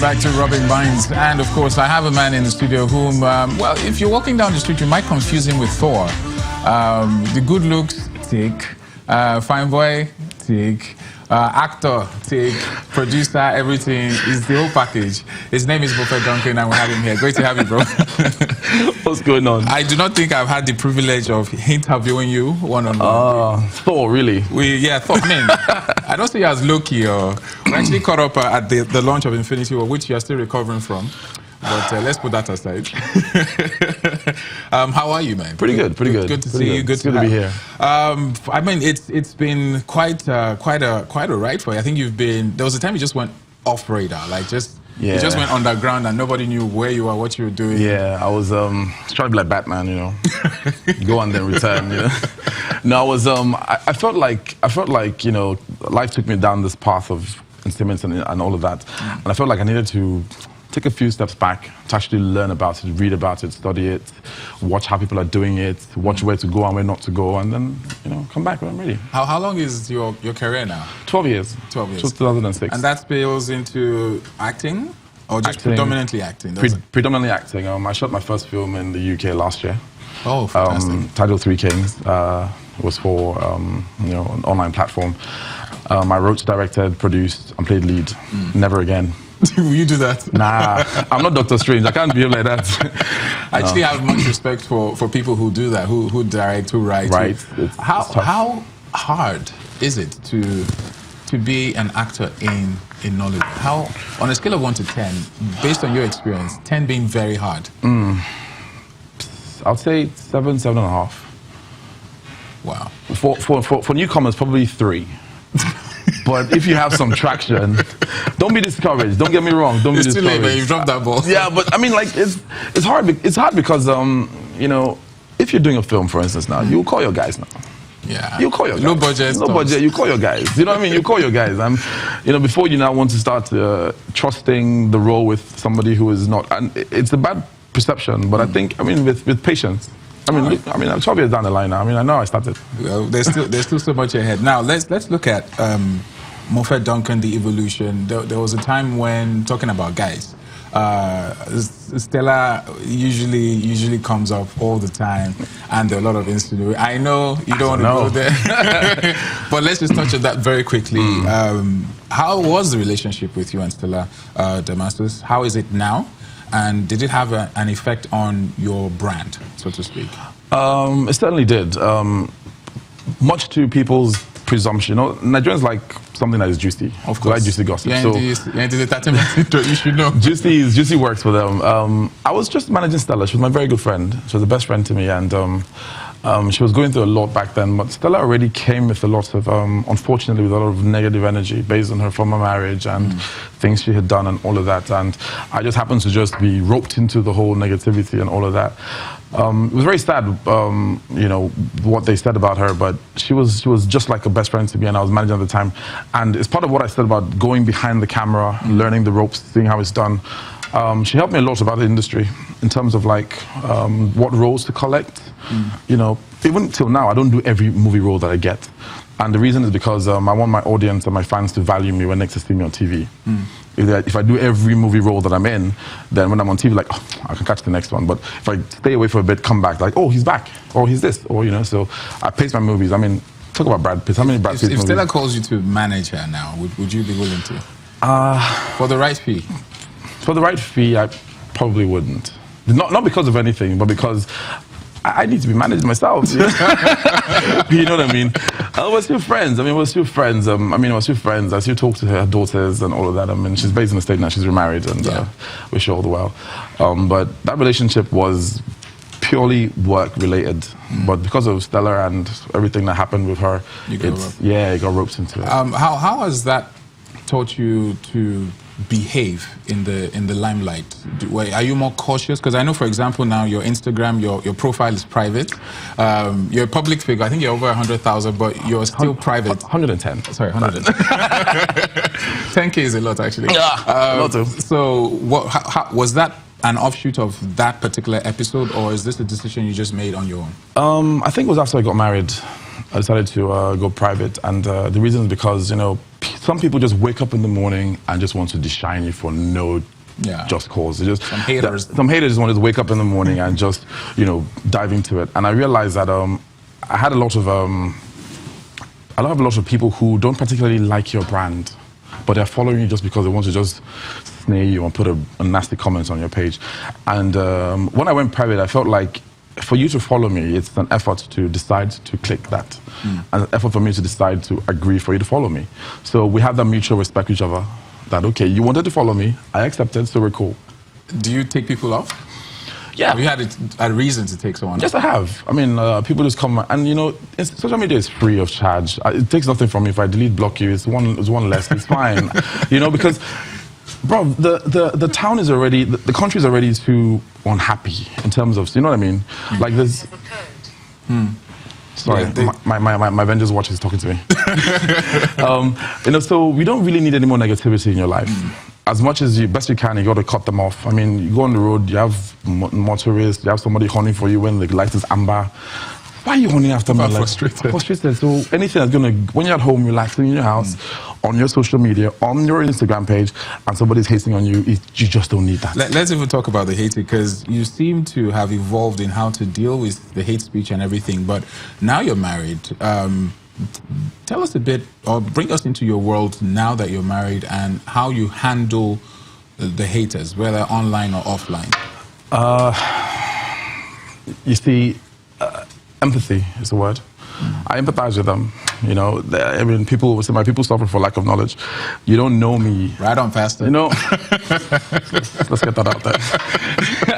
back to Rubbin Minds. And of course, I have a man in the studio whom, well, if you're walking down the street, you might confuse him with Thor. The good looks, tick. Fine boy, tick. Actor, tick. Producer, everything is the whole package. His name is Mofe Duncan, and we have him here. Great to have you, bro. What's going on? I do not think I've had the privilege of interviewing you one-on-one. Thor, really? Thor. I mean, I don't see you as low-key. We actually caught up at the launch of Infinity War, which you are still recovering from. But let's put that aside. How are you, man? Pretty good. Good to see you. Good to be here. I mean, it's been quite a ride for you. I think you've been. There was a time you just went off radar, like you just went underground and nobody knew where you were, what you were doing. Yeah, I was trying to be like Batman, you know, go and then return, you know. No, I was. I felt like you know, life took me down this path of entertainment and all of that, and I felt like I needed to take a few steps back to actually learn about it, read about it, study it, watch how people are doing it, watch where to go and where not to go, and then, you know, come back when I'm ready. How long is your career now? 12 years. 12 years. Since 2006. And that spills into acting, or just predominantly acting? Predominantly acting. I shot my first film in the UK last year. Oh, fantastic. Titled Three Kings. Was for you know, an online platform. I wrote, directed, produced, and played lead. Never again. Will you do that? Nah, I'm not Doctor Strange. I can't behave like that. I actually have much respect for people who do that, who direct, who write. Right. How hard is it to be an actor in Nollywood? How, on a scale of 1 to 10, based on your experience, 10 being very hard? I'll say 7, 7.5. Wow. For newcomers, probably 3. But if you have some traction, don't be discouraged. Don't get me wrong. Don't be discouraged. It's too late, man. You dropped that ball. Yeah, but I mean, like, it's hard. It's hard because you know, if you're doing a film, for instance, now you call your guys now. Yeah. You call your guys. No budget. No budget. You call your guys. You know what I mean? You call your guys. You know, before you now want to start trusting the role with somebody who is not. And it's a bad perception, but I think, I mean, with patience. I mean, I'm 12 years down the line now. I mean, I know I started. Well, there's still so much ahead. Now, let's look at Mofe Duncan, the evolution. There was a time when, talking about guys, Stella usually comes up all the time, and there are a lot of incidents. I know you don't want to go there, but let's just touch on that very quickly. How was the relationship with you and Stella Damascus? How is it now? And did it have an effect on your brand, so to speak? It certainly did. Much to people's presumption. You know, Nigerians like something that is juicy. Of course. Like juicy gossip. Yeah, so you should know. Juicy works for them. I was just managing Stella. She was my very good friend. She was the best friend to me, and she was going through a lot back then. But Stella already came with a lot of, unfortunately, with a lot of negative energy based on her former marriage and things she had done and all of that. And I just happened to just be roped into the whole negativity and all of that. It was very sad, you know, what they said about her, but she was just like a best friend to me, and I was managing at the time. And it's part of what I said about going behind the camera, learning the ropes, seeing how it's done. She helped me a lot about the industry in terms of like what roles to collect. You know, even till now, I don't do every movie role that I get. And the reason is because I want my audience and my fans to value me when next to see me on TV. If I do every movie role that I'm in, then when I'm on TV, like, oh, I can catch the next one. But if I stay away for a bit, come back, like, oh, he's back, or he's this, or, you know, so I pace my movies. I mean, talk about Brad Pitt. How many Brad Pitt movies? If Stella calls you to manage her now, would you be willing to? For the right fee? For the right fee, I probably wouldn't. Not because of anything, but because I need to be managed myself. You know what I mean? We're still friends. I mean, we're still friends. I still talk to her daughters and all of that. I mean, she's based in the States now. She's remarried, and wish her all the well. But that relationship was purely work-related. But because of Stella and everything that happened with her, it got roped into it. How has that taught you to behave in the limelight? Are you more cautious? Because I know, for example, now your Instagram, your profile is private. You're a public figure. I think you're over 100,000, but you're still private. 110. Sorry, 100. 10K is a lot, actually. Yeah, a lot of. So, how, was that an offshoot of that particular episode, or is this a decision you just made on your own? I think it was after I got married. I decided to go private, and the reason is because, you know, some people just wake up in the morning and just want to shine you for no just cause. It's just some haters. Some haters just wanted to wake up in the morning and just, you know, dive into it. And I realized that I had a lot of people who don't particularly like your brand, but they're following you just because they want to just snare you and put a nasty comment on your page. And when I went private, I felt like for you to follow me, it's an effort to decide to click that. And an effort for me to decide to agree for you to follow me. So we have that mutual respect for each other. That, okay, you wanted to follow me, I accepted, so we're cool. Do you take people off? Yeah. Have you had a reason to take someone off? Yes, I have. I mean, people just come, and you know, social media is free of charge. It takes nothing from me. If I delete, block you, it's one less, it's fine. You know, because, bro, the town is already, the country is already too unhappy in terms of, you know what I mean? Like there's... Sorry, yeah, my Avengers watch is talking to me. You know, so we don't really need any more negativity in your life. As much as best you can, you got to cut them off. I mean, you go on the road, you have motorists, you have somebody hunting for you when the light is amber. Why are you hunting after me? Like, frustrated. Frustrated. So anything that's gonna, when you're at home, relaxing in your house, on your social media, on your Instagram page, and somebody's hating on you, you just don't need that. Let's even talk about the hate, because you seem to have evolved in how to deal with the hate speech and everything. But now you're married. Tell us a bit, or bring us into your world now that you're married, and how you handle the haters, whether online or offline. You see. Empathy is the word. I empathize with them. You know, I mean, people say my people suffer for lack of knowledge. You don't know me. Right on, Pastor. You know, let's get that out there.